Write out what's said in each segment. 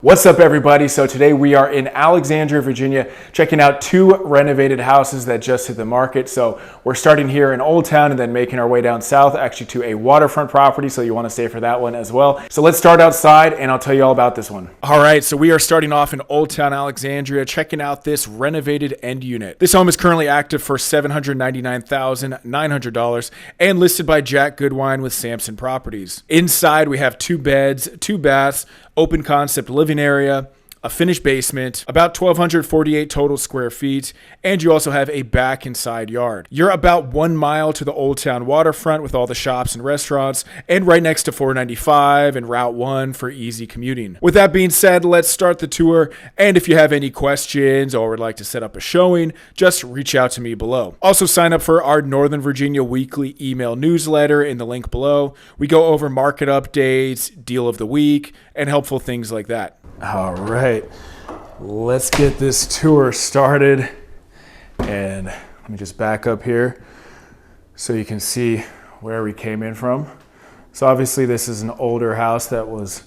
What's up, everybody? So today we are in Alexandria, Virginia, checking out two renovated houses that just hit the market. So we're starting here in Old Town and then making our way down south, actually to a waterfront property. So you want to stay for that one as well. So let's start outside and I'll tell you all about this one. All right, so we are starting off in Old Town Alexandria, checking out this renovated end unit. This home is currently active for $799,900 and listed by Jack Goodwine with Sampson Properties. Inside we have 2 beds, 2 baths, open concept living area, a finished basement, about 1,248 total square feet, and you also have a back and side yard. You're about 1 mile to the Old Town waterfront with all the shops and restaurants, and right next to 495 and Route 1 for easy commuting. With that being said, let's start the tour, and if you have any questions or would like to set up a showing, just reach out to me below. Also sign up for our Northern Virginia weekly email newsletter in the link below. We go over market updates, deal of the week, and helpful things like that. All right, let's get this tour started. And let me just back up here so you can see where we came in from. So obviously this is an older house that was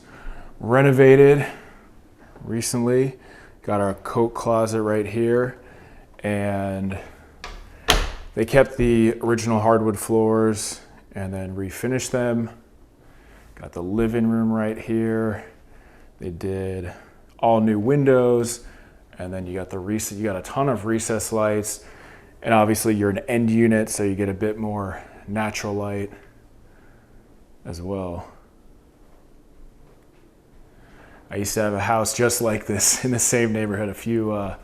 renovated recently. Got our coat closet right here, and they kept the original hardwood floors and then refinished them. Got the living room right here. They did all new windows, and then you got a ton of recessed lights, and obviously you're an end unit, so you get a bit more natural light as well. I used to have a house just like this in the same neighborhood a few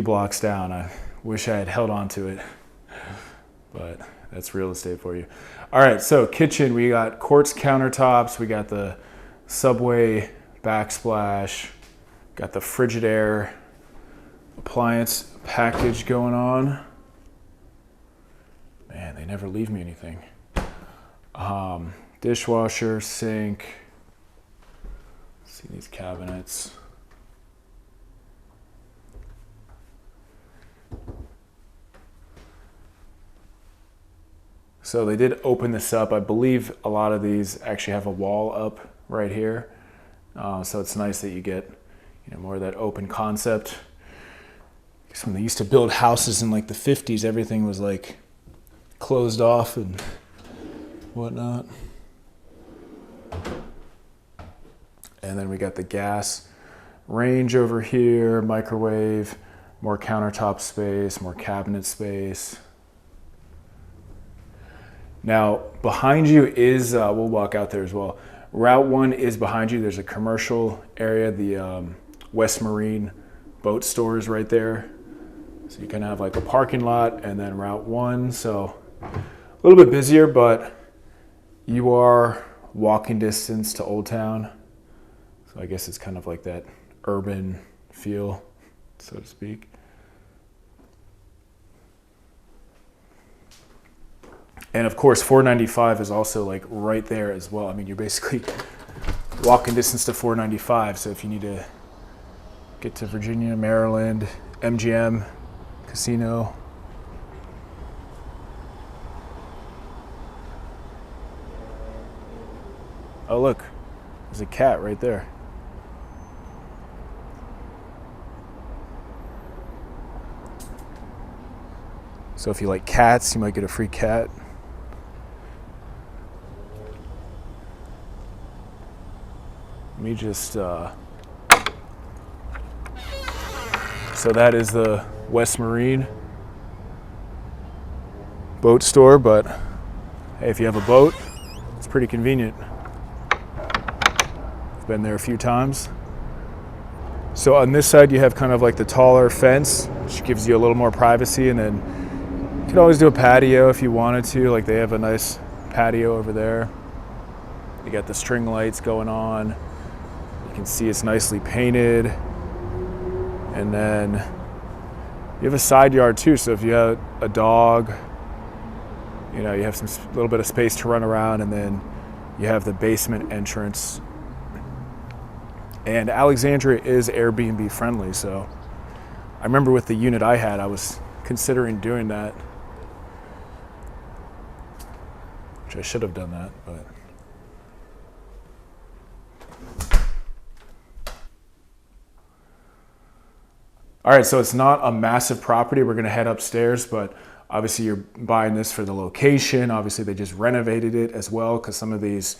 blocks down. I wish I had held on to it, but that's real estate for you. All right, so kitchen, we got quartz countertops, we got the Subway backsplash, got the Frigidaire appliance package going on. Man, they never leave me anything. Dishwasher, sink. See these cabinets. So they did open this up. I believe a lot of these actually have a wall up right here. So it's nice that you get, more of that open concept. Because when they used to build houses in like the 50s, everything was like closed off and whatnot. And then we got the gas range over here, microwave, more countertop space, more cabinet space. Now behind you is, we'll walk out there as well. Route 1 is behind you. There's a commercial area. The West Marine boat store is right there. So you can have like a parking lot and then Route 1. So a little bit busier, but you are walking distance to Old Town. So I guess it's kind of like that urban feel, so to speak. And of course, 495 is also like right there as well. I mean, you're basically walking distance to 495. So if you need to get to Virginia, Maryland, MGM, casino. Oh, look, there's a cat right there. So if you like cats, you might get a free cat. Let me just, so that is the West Marine boat store, but hey, if you have a boat, it's pretty convenient. I've been there a few times. So on this side, you have kind of like the taller fence, which gives you a little more privacy, and then you could always do a patio if you wanted to. Like they have a nice patio over there. You got the string lights going on. You can see it's nicely painted. And then you have a side yard too. So if you have a dog, you have some little bit of space to run around, and then you have the basement entrance. And Alexandria is Airbnb friendly. So I remember with the unit I had, I was considering doing that, which I should have done that, but All right, so it's not a massive property. We're gonna head upstairs, but obviously you're buying this for the location. Obviously they just renovated it as well because some of these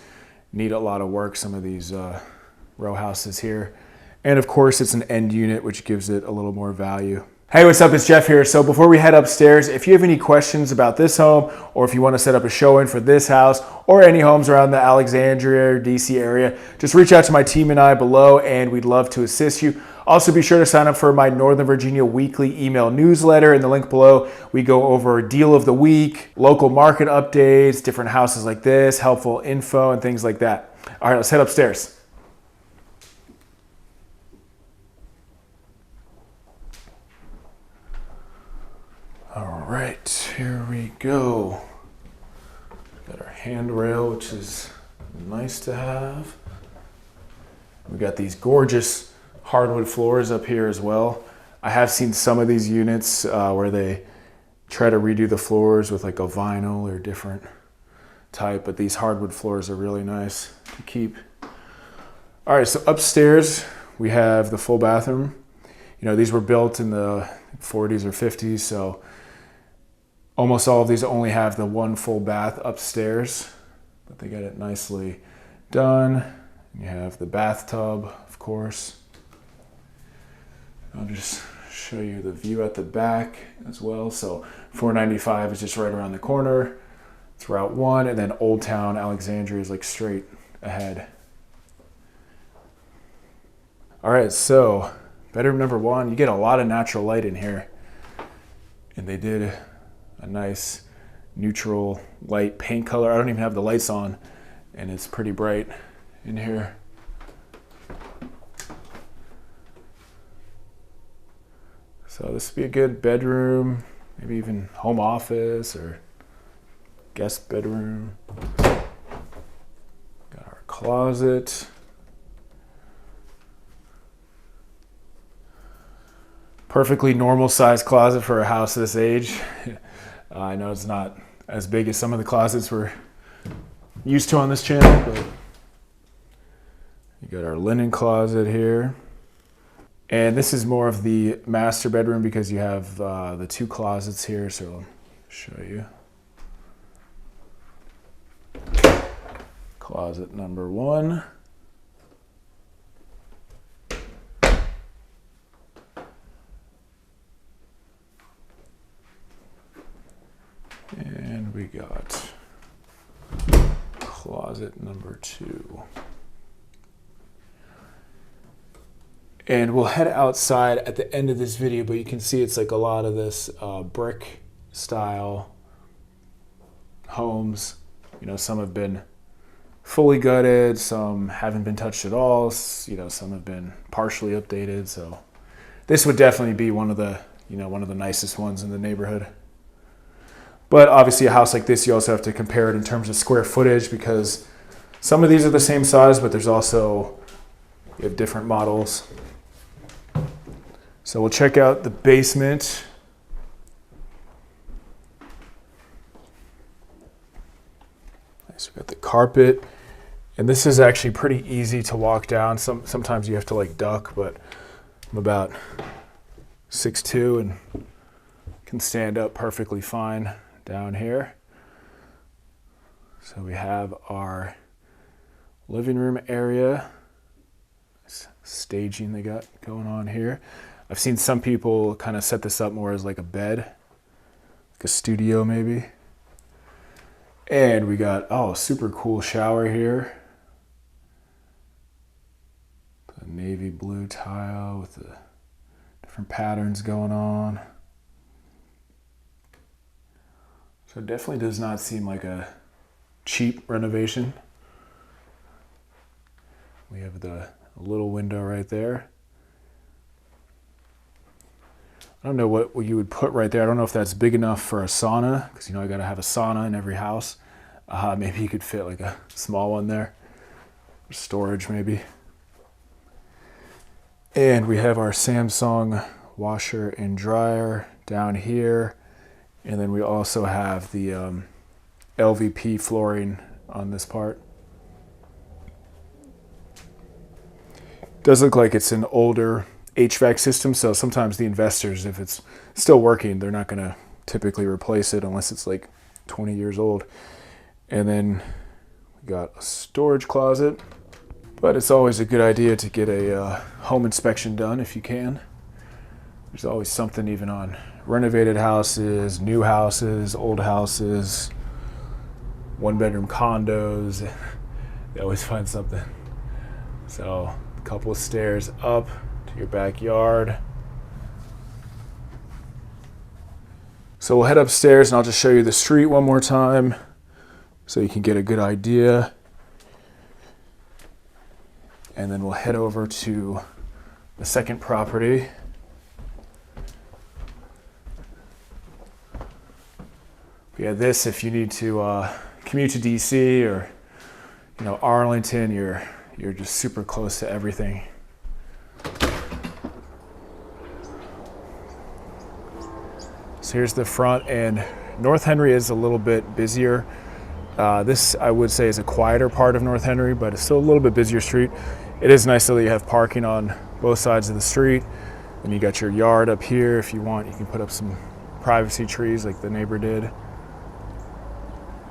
need a lot of work, some of these row houses here. And of course it's an end unit, which gives it a little more value. Hey, what's up? It's Jeff here. So before we head upstairs, if you have any questions about this home, or if you want to set up a showing for this house or any homes around the Alexandria or DC area, just reach out to my team and I below and we'd love to assist you. Also, be sure to sign up for my Northern Virginia weekly email newsletter. In the link below, we go over deal of the week, local market updates, different houses like this, helpful info, and things like that. All right, let's head upstairs. All right, here we go. Got our handrail, which is nice to have. We got these gorgeous hardwood floors up here as well. I have seen some of these units where they try to redo the floors with like a vinyl or different type, but these hardwood floors are really nice to keep. All right, so upstairs we have the full bathroom. You know, these were built in the 40s or 50s, so almost all of these only have the one full bath upstairs, but they got it nicely done. You have the bathtub, of course. I'll just show you the view at the back as well. So 495 is just right around the corner. It's Route 1, and then Oldtown Alexandria is like straight ahead. All right, so bedroom number 1, you get a lot of natural light in here. And they did a nice neutral light paint color. I don't even have the lights on, and it's pretty bright in here. So this would be a good bedroom, maybe even home office or guest bedroom. Got our closet. Perfectly normal size closet for a house this age. I know it's not as big as some of the closets we're used to on this channel, but you got our linen closet here. And this is more of the master bedroom because you have the 2 closets here, so I'll show you. Closet number 1. And we got closet number 2. And we'll head outside at the end of this video, but you can see it's like a lot of this brick style homes. You know, some have been fully gutted, some haven't been touched at all. You know, some have been partially updated. So this would definitely be one of the, you know, one of the nicest ones in the neighborhood. But obviously a house like this, you also have to compare it in terms of square footage because some of these are the same size, but there's also, you have different models. So we'll check out the basement. Nice, we got the carpet. And this is actually pretty easy to walk down. Sometimes you have to like duck, but I'm about 6'2" and can stand up perfectly fine down here. So we have our living room area. Staging they got going on here. I've seen some people kind of set this up more as like a bed, like a studio maybe. And we got, oh, super cool shower here. The navy blue tile with the different patterns going on. So it definitely does not seem like a cheap renovation. We have the little window right there. I don't know what you would put right there. I don't know if that's big enough for a sauna, because you know I gotta have a sauna in every house. Maybe you could fit like a small one there. Storage maybe. And we have our Samsung washer and dryer down here. And then we also have the LVP flooring on this part. Does look like it's an older HVAC system. So sometimes the investors, if it's still working, they're not going to typically replace it unless it's like 20 years old. And then we got a storage closet, but it's always a good idea to get a home inspection done if you can. There's always something, even on renovated houses, new houses, old houses, one-bedroom condos. They always find something. So a couple of stairs up to your backyard. So we'll head upstairs and I'll just show you the street one more time so you can get a good idea. And then we'll head over to the second property. Yeah, this, if you need to commute to DC or Arlington, you're just super close to everything. So here's the front, and North Henry is a little bit busier. This, I would say, is a quieter part of North Henry, but it's still a little bit busier street. It is nice that you have parking on both sides of the street, and you got your yard up here. If you want, you can put up some privacy trees like the neighbor did.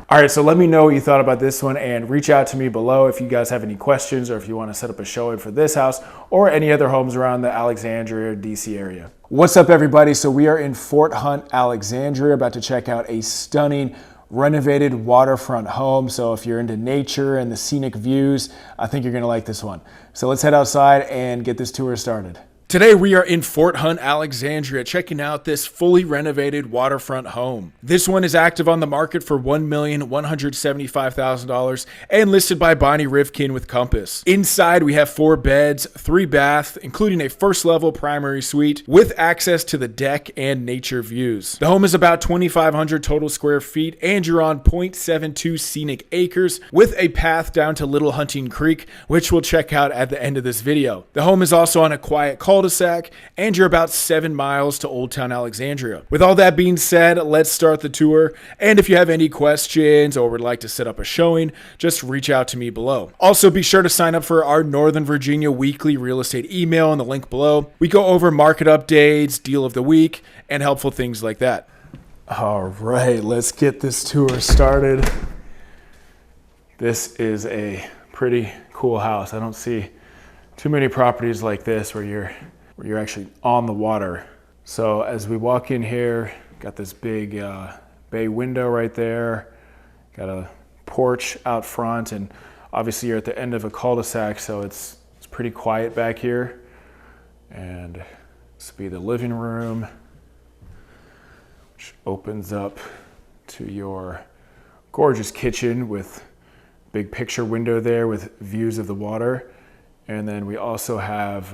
All right, so let me know what you thought about this one and reach out to me below if you guys have any questions or if you want to set up a showing for this house or any other homes around the Alexandria, DC area. What's up, everybody? So we are in Fort Hunt, Alexandria, about to check out a stunning renovated waterfront home. So if you're into nature and the scenic views, I think you're going to like this one. So let's head outside and get this tour started. Today we are in Fort Hunt, Alexandria, checking out this fully renovated waterfront home. This one is active on the market for $1,175,000 and listed by Bonnie Rivkin with Compass. Inside we have 4 beds, 3 baths, including a first level primary suite with access to the deck and nature views. The home is about 2,500 total square feet and you're on 0.72 scenic acres with a path down to Little Hunting Creek, which we'll check out at the end of this video. The home is also on a quiet cul-de-sac, and you're about 7 miles to Oldtown Alexandria. With all that being said, let's start the tour. And if you have any questions or would like to set up a showing, just reach out to me below. Also, be sure to sign up for our Northern Virginia weekly real estate email in the link below. We go over market updates, deal of the week, and helpful things like that. All right, let's get this tour started. This is a pretty cool house. I don't see too many properties like this where you're actually on the water. So as we walk in here, got this big bay window right there, got a porch out front, and obviously you're at the end of a cul-de-sac, so it's pretty quiet back here. And this will be the living room, which opens up to your gorgeous kitchen with big picture window there with views of the water. And then we also have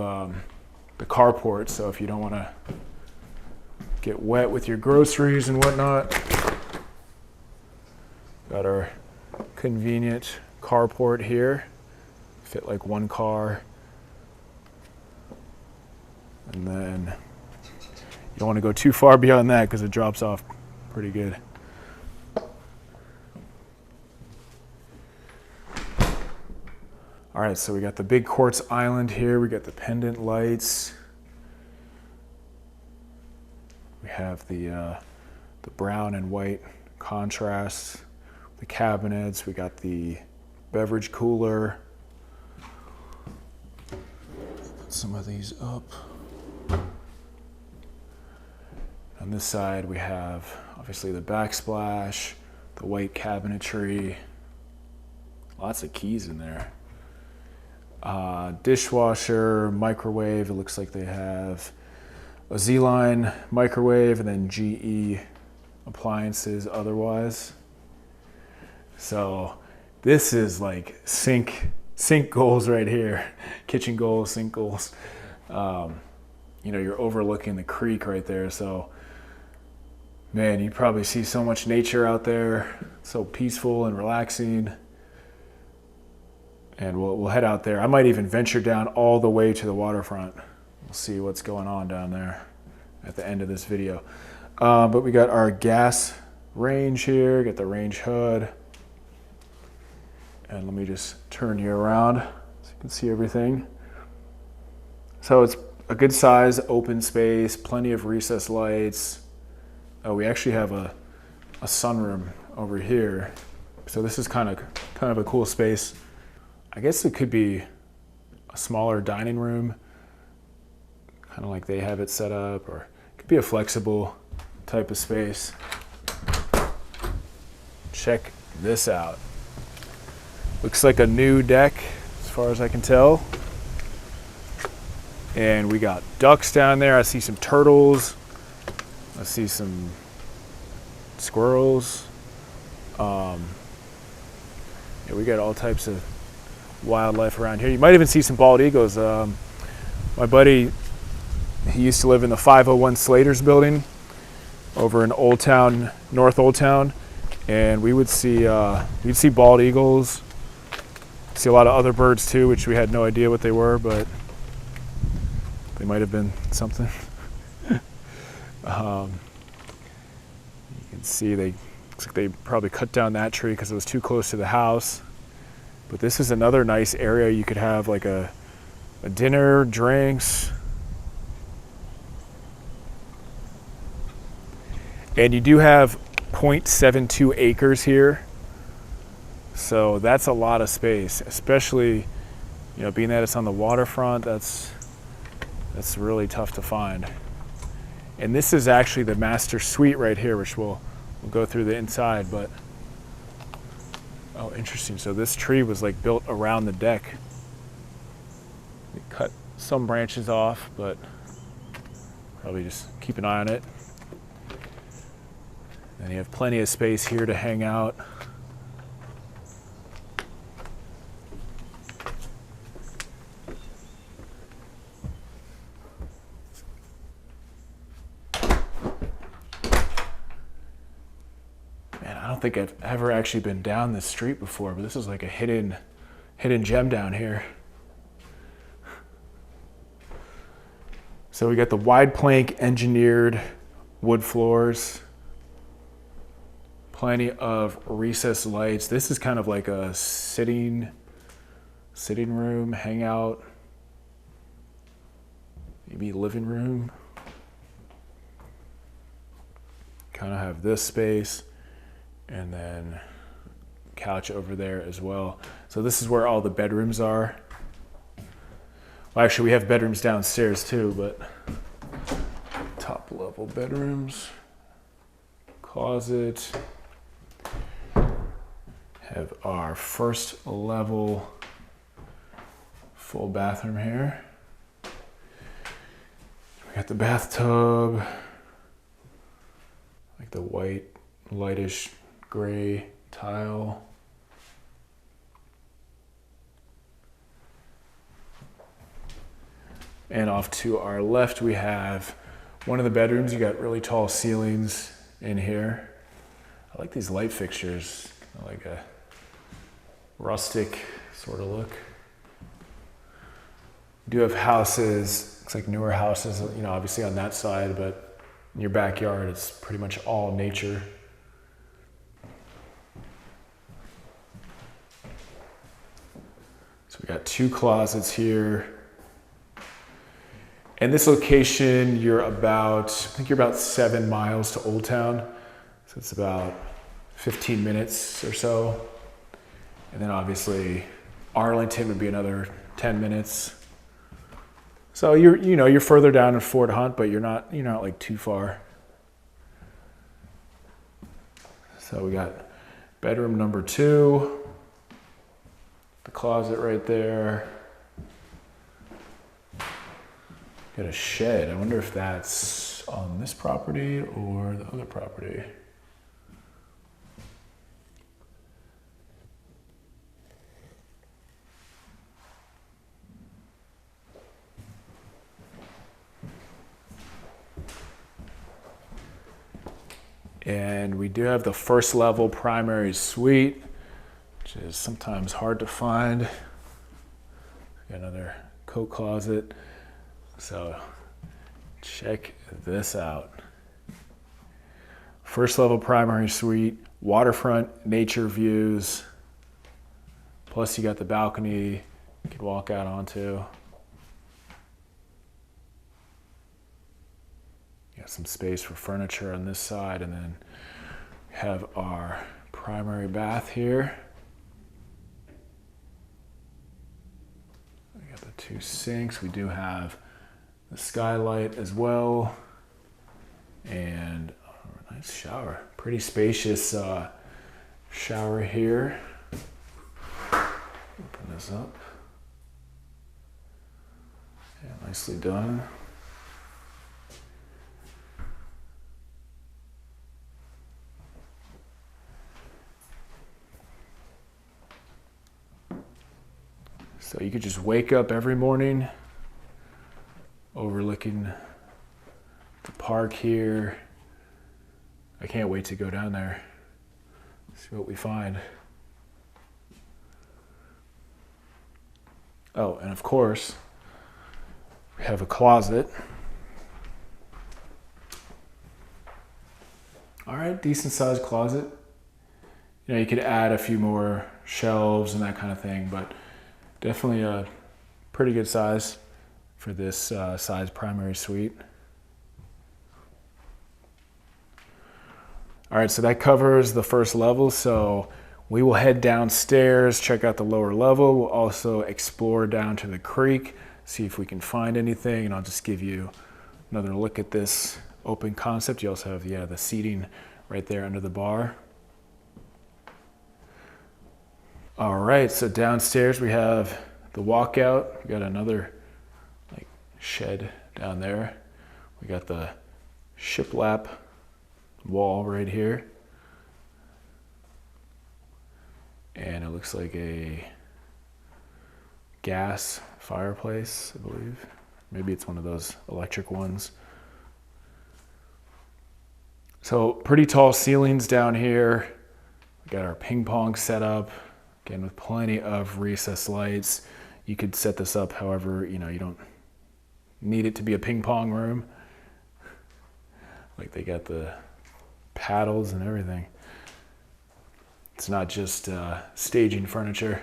the carport, so if you don't want to get wet with your groceries and whatnot, got our convenient carport here. Fit like 1 car. And then you don't want to go too far beyond that because it drops off pretty good. All right, so we got the big quartz island here. We got the pendant lights. We have the brown and white contrast. The cabinets. We got the beverage cooler. Put some of these up. On this side, we have obviously the backsplash, the white cabinetry. Lots of keys in there. Dishwasher, microwave. It looks like they have a Z-Line microwave and then GE appliances otherwise. So this is like sink goals right here. Kitchen goals, sink goals. You're overlooking the creek right there. So man, you probably see so much nature out there. So peaceful and relaxing. And we'll head out there. I might even venture down all the way to the waterfront. We'll see what's going on down there at the end of this video. But we got our gas range here, got the range hood. And let me just turn you around so you can see everything. So it's a good size open space, plenty of recessed lights. Oh, we actually have a sunroom over here. So this is kind of a cool space. I guess it could be a smaller dining room, kind of like they have it set up, or it could be a flexible type of space. Check this out. Looks like a new deck as far as I can tell. And we got ducks down there. I see some turtles. I see some squirrels. Yeah, we got all types of wildlife around here. You might even see some bald eagles. My buddy, he used to live in the 501 Slater's building over in Oldtown, North Oldtown, and we'd see bald eagles. See a lot of other birds too, which we had no idea what they were, but they might have been something. You can see looks like they probably cut down that tree because it was too close to the house. But this is another nice area. You could have like a dinner, drinks. And you do have 0.72 acres here. So that's a lot of space, especially, being that it's on the waterfront, that's really tough to find. And this is actually the master suite right here, which we'll go through the inside, but oh, interesting. So this tree was like built around the deck. They cut some branches off, but probably just keep an eye on it. And you have plenty of space here to hang out. I don't think I've ever actually been down this street before, but this is like a hidden gem down here. So we got the wide plank engineered wood floors, plenty of recessed lights. This is kind of like a sitting room, hangout, maybe living room. Kind of have this space. And then couch over there as well. So this is where all the bedrooms are. Well, actually we have bedrooms downstairs too, but top level bedrooms. Closet. Have our first level full bathroom here. We got the bathtub. Like the white, lightish gray tile. And off to our left, we have one of the bedrooms. You got really tall ceilings in here. I like these light fixtures. I like a rustic sort of look. You do have houses, looks like newer houses, obviously on that side, but in your backyard, it's pretty much all nature. So we got 2 closets here. And this location, I think you're about 7 miles to Oldtown. So it's about 15 minutes or so. And then obviously Arlington would be another 10 minutes. So you're further down in Fort Hunt, but you're not like too far. So we got bedroom number 2. The closet right there. Got a shed. I wonder if that's on this property or the other property. And we do have the first level primary suite, which is sometimes hard to find. Got another coat closet. So check this out. First level primary suite, waterfront nature views. Plus you got the balcony you could walk out onto. Got some space for furniture on this side, and then we have our primary bath here. We got the 2 sinks. We do have the skylight as well, and a nice shower. Pretty spacious shower here. Open this up. Yeah, nicely done. So you could just wake up every morning overlooking the park here. I can't wait to go down there, see what we find. Oh, and of course, we have a closet. All right, decent sized closet. You know, you could add a few more shelves and that kind of thing, but definitely a pretty good size for this size primary suite. All right, so that covers the first level. So we will head downstairs, check out the lower level. We'll also explore down to the creek, see if we can find anything, and I'll just give you another look at this open concept. You also have, the seating right there under the bar. All right, so downstairs we have the walkout. We got another shed down there. We got the shiplap wall right here. And it looks like a gas fireplace, I believe. Maybe it's one of those electric ones. So pretty tall ceilings down here. We got our ping pong set up, again with plenty of recessed lights. You could set this up however, you don't need it to be a ping pong room. Like they got the paddles and everything. It's not just staging furniture.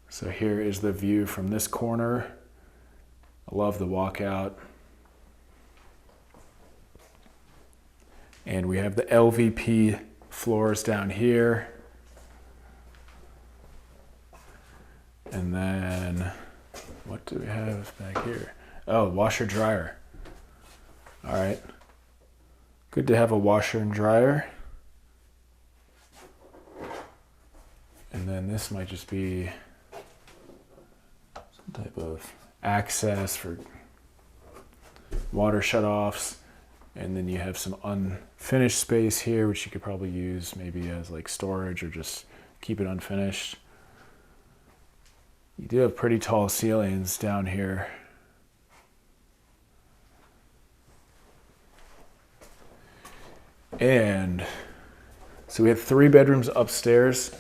So here is the view from this corner. I love the walkout. And we have the LVP floors down here. And then, what do we have back here? Oh, washer dryer. All right. Good to have a washer and dryer. And then this might just be some type of access for water shutoffs. And then you have some unfinished space here, which you could probably use maybe as storage or just keep it unfinished. You do have pretty tall ceilings down here. And so we have 3 bedrooms upstairs,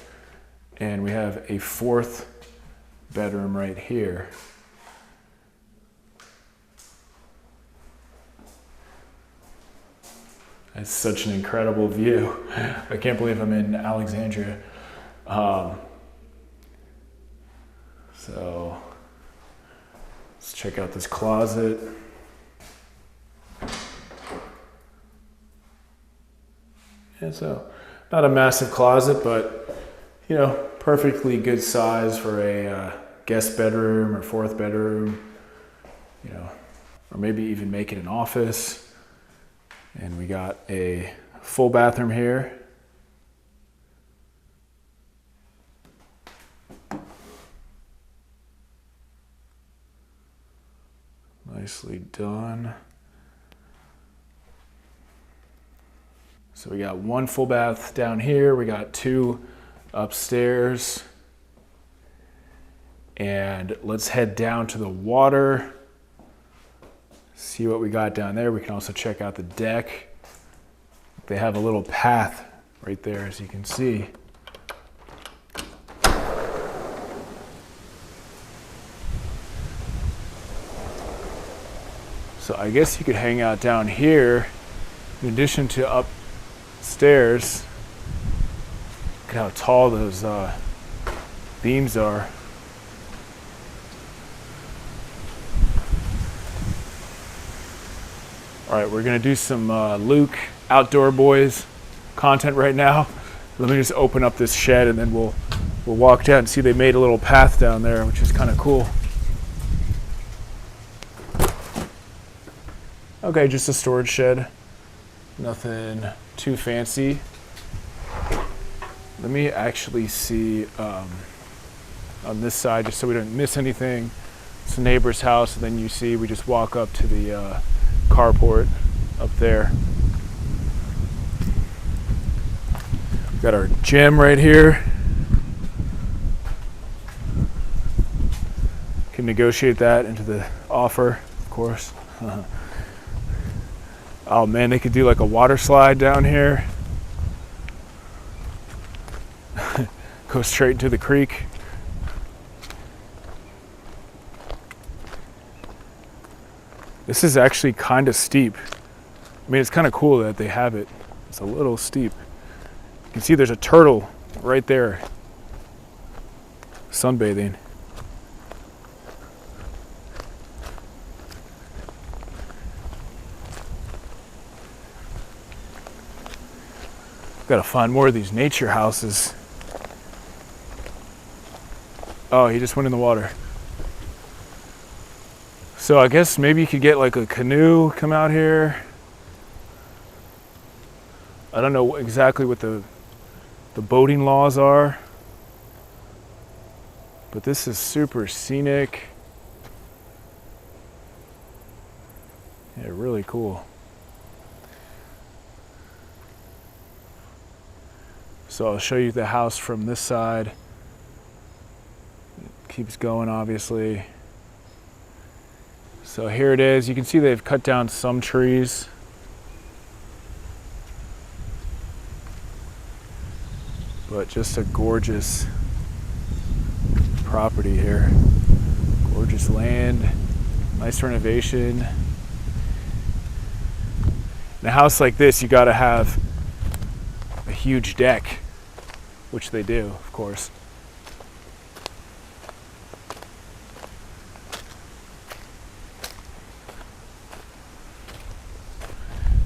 and we have a 4th bedroom right here. It's such an incredible view. I can't believe I'm in Alexandria. So let's check out this closet. Yeah, so not a massive closet, but perfectly good size for a guest bedroom or 4th bedroom, or maybe even make it an office. And we got a full bathroom here. Nicely done. So we got 1 full bath down here. We got 2 upstairs. And let's head down to the water. See what we got down there. We can also check out the deck. They have a little path right there, as you can see. So I guess you could hang out down here in addition to upstairs. Look at how tall those beams are. All right, we're gonna do some Luke Outdoor Boys content right now. Let me just open up this shed and then we'll walk down and see they made a little path down there, which is kind of cool. Okay, just a storage shed. Nothing too fancy. Let me actually see on this side, just so we don't miss anything. It's a neighbor's house, and then you see we just walk up to the carport up there. We've got our gym right here. Can negotiate that into the offer, of course. Oh man, they could do like a water slide down here. Go straight into the creek. This is actually kind of steep. I mean, it's kind of cool that they have it. It's a little steep. You can see there's a turtle right there, sunbathing. Gotta find more of these nature houses. Oh, he just went in the water. So I guess maybe you could get like a canoe, come out here. I don't know exactly what the boating laws are, but this is super scenic. Yeah, really cool. So I'll show you the house from this side. It keeps going, obviously. So here it is. You can see they've cut down some trees. But just a gorgeous property here. Gorgeous land, nice renovation. In a house like this, you gotta have a huge deck, which they do, of course.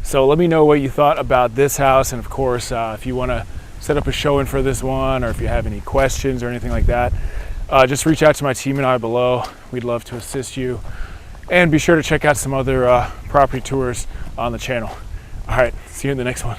So let me know what you thought about this house, and of course, if you want to set up a showing for this one, or if you have any questions or anything like that, just reach out to my team and I below. We'd love to assist you. And be sure to check out some other property tours on the channel. All right, see you in the next one.